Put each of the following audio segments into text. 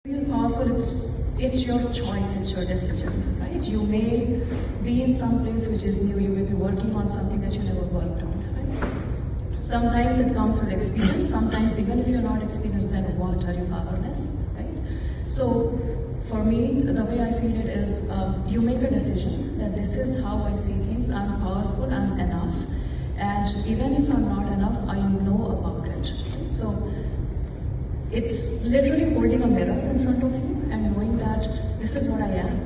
Powerful, it's your choice, it's your decision, right? You may be in some place which is new, you may be working on something that you never worked on, right? Sometimes it comes with experience, sometimes even if you're not experienced, then what, are you powerless, right? So for me, the way I feel it is, you make a decision that this is how I see things, I'm powerful, I'm enough, and even if I'm not enough, I know about it, right? So it's literally holding a mirror in front of you and knowing that this is what I am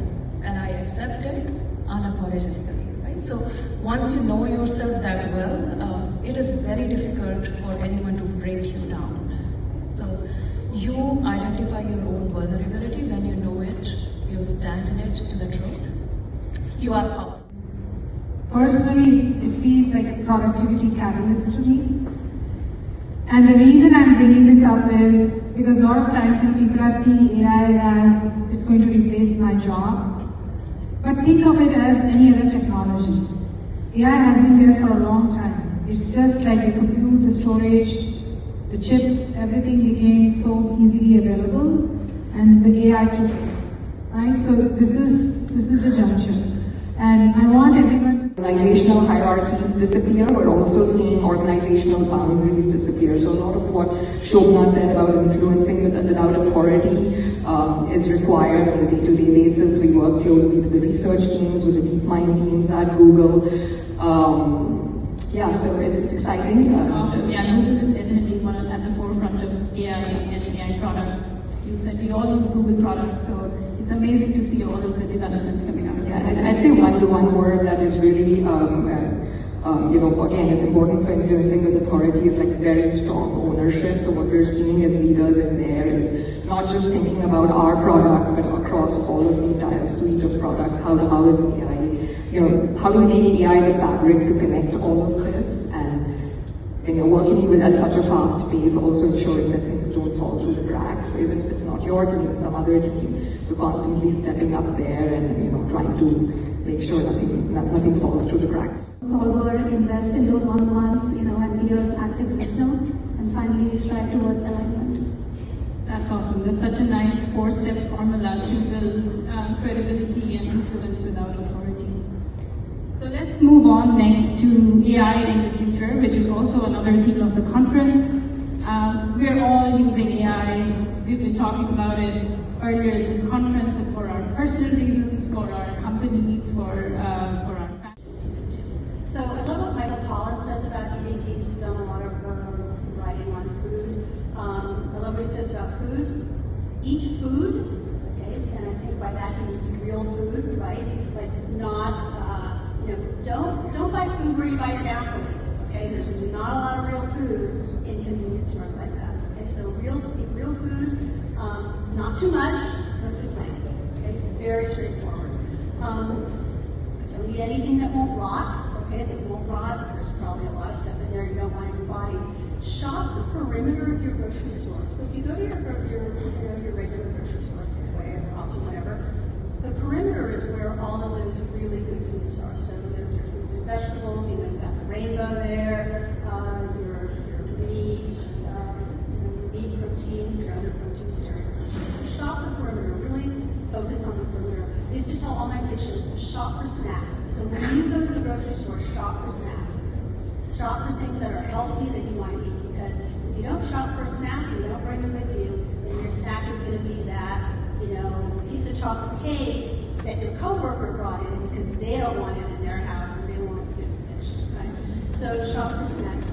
and I accept it unapologetically, right? So once you know yourself that well, it is very difficult for anyone to break you down. So you identify your own vulnerability. When you know it, you stand in it, in the truth. You are powerful. Personally, it feels like a productivity catalyst to me. And the reason I'm bringing this up is because a lot of times people are seeing AI as it's going to replace my job. But think of it as any other technology. AI has been there for a long time. It's just like the compute, the storage, the chips, everything became so easily available, and the AI took it. Right? So this is the juncture. And I want everyone. Organizational hierarchies disappear. We're also seeing organizational boundaries disappear. So a lot of what Shobna said about influencing without authority is required on a day-to-day basis. We work closely with the research teams, with the DeepMind teams at Google. So it's exciting. Google is definitely at the forefront of AI and AI product use, and we all use Google products, so it's amazing to see all of the developments coming out. Yeah, and I'd say the one word that is really, again, it's important for influencing with authority is like very strong ownership. So what we're seeing as leaders in there is not just thinking about our product, but across all of the entire suite of products. How is AI, how do we make AI the fabric to connect all of this, and working with at such a fast pace, also ensuring that things don't fall through the cracks. So even if it's not your team, it's some other team, you're constantly stepping up there and trying to make sure nothing falls through the cracks. Solver, invest in those one-on-ones, and be an active listener, and finally strive towards alignment. That's awesome. That's such a nice 4-step formula to build credibility and influence without authority. So let's move on next to AI in the future, which is also another theme of the conference. We're all using AI. We've been talking about it earlier in this conference, and for our personal reasons, for our companies, for our families. So I love what Michael Collins says about eating. He's done a lot of writing on food. I love what he says about food. Eat food, okay, and I think by that he means real food, right? Like not, don't buy food where you buy your gasoline, okay? There's not a lot of real food in convenience stores like that, okay? So real food, not too much, mostly plants, okay? Very straightforward. Don't eat anything that won't rot, okay? That won't rot. There's probably a lot of stuff in there you don't want in your body. Shop the perimeter of your grocery store. So if you go to your regular grocery store, Safeway or also whatever, the perimeter is where all of those really good foods are. So there's your fruits and vegetables, you've got the rainbow there, your meat, your meat proteins, your other proteins, dairy proteins. So shop the perimeter, really focus on the perimeter. I used to tell all my patients, shop for snacks. So when you go to the grocery store, shop for snacks. Shop for things that are healthy that you want to eat, because if you don't shop for a snack and you don't bring them with you, then your snack is going to be that piece of chocolate cake that your coworker brought in because they don't want it in their house and they don't want it finished, right? So shop for snacks.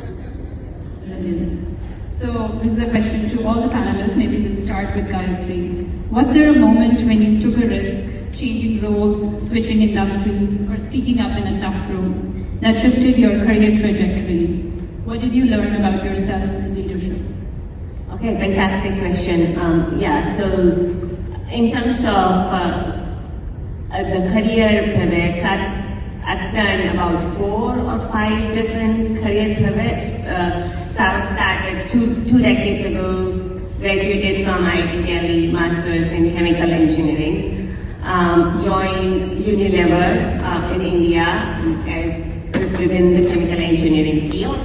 So this is a question to all the panelists. Maybe we'll start with Gayatri. Was there a moment when you took a risk, changing roles, switching industries, or speaking up in a tough room that shifted your career trajectory? What did you learn about yourself and leadership? Okay, fantastic question. So in terms of the career pivots, I've done about 4 or 5 different career pivots. So I started two decades ago, graduated from IIT Delhi, Masters in Chemical Engineering, joined Unilever in India as within the chemical engineering field,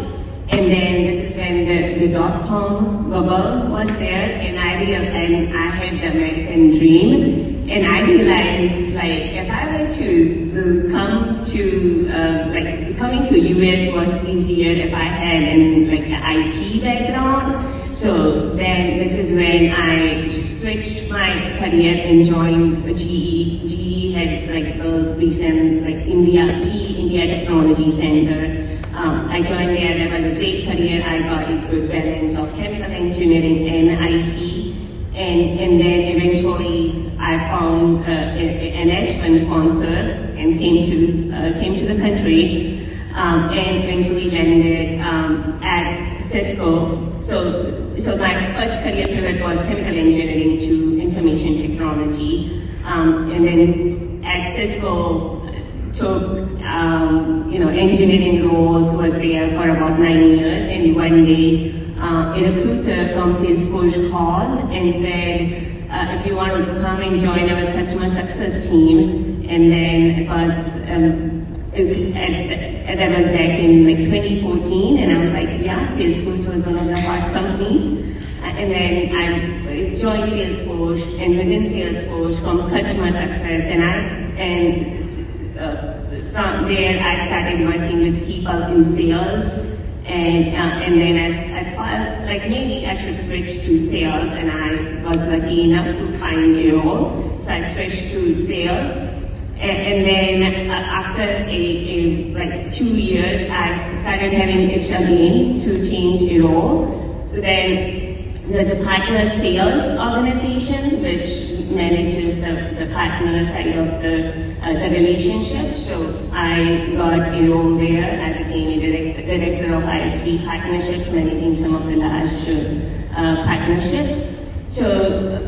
And then this is when the dot-com bubble was there, and I had the American dream. And I realized, like, if I were to come to, coming to US was easier if I had an IT background. So then this is when I switched my career and joined GE. GE had the recent India Technology Center. I joined there. That was a great career. I got a good balance of chemical engineering and IT. And then eventually I found an H1 sponsor and came to the country and eventually landed at Cisco. So my first career pivot was chemical engineering to information technology, and then at Cisco took engineering roles, was there for about 9 years, and one day a recruiter from Salesforce called and said, if you want to come and join our customer success team. And then it was, that was back in 2014, and I was like, yeah, Salesforce was one of the hot companies. And then I joined Salesforce, and within Salesforce from customer success, from there I started working with people in sales. And then I felt like maybe I should switch to sales, and I was lucky enough to find a role. So I switched to sales, and then after 2 years, I started having itch again to change a role. So then there's a partner sales organization which manages the partner side of the relationship. So I got a role there. I became a director of ISV partnerships, managing some of the large partnerships. So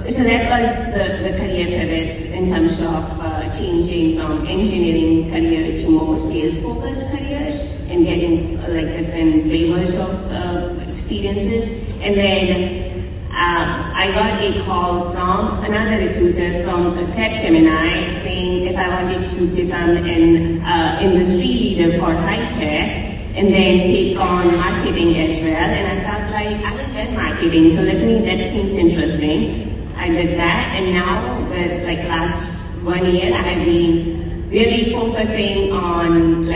that was the career pivots in terms of changing from engineering career to more sales-focused careers and getting different flavors of experiences. And then I got a call from another recruiter from Capgemini saying if I wanted to become an industry leader for high tech and then take on marketing as well. And I felt like I would get marketing, so that seems interesting. I did that, and now with last 1 year, I have been really focusing on the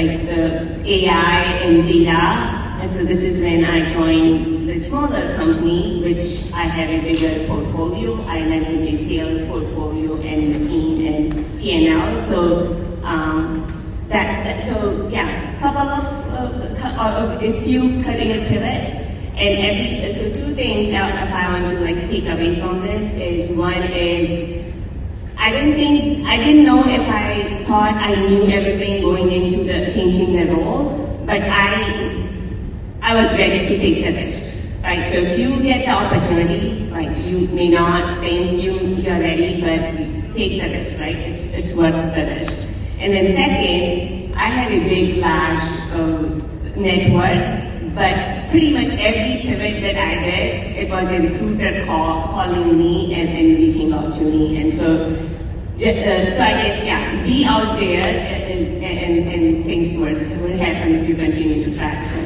AI and data. And so this is when I joined the smaller company, which I have a bigger portfolio. I manage a sales portfolio and the team and P&L. So a few career pivots, and so two things if I want to take away from this is, one is I didn't know if I thought I knew everything going into the changing the role, but I was ready to take the risks, right? So if you get the opportunity, you may not think you're ready, but take the risk, right? It's worth the risk. And then second, I have a big, large network, but pretty much every pivot that I did, it was a recruiter calling me and reaching out to me. And so I guess, be out there and things will happen if you continue to track. So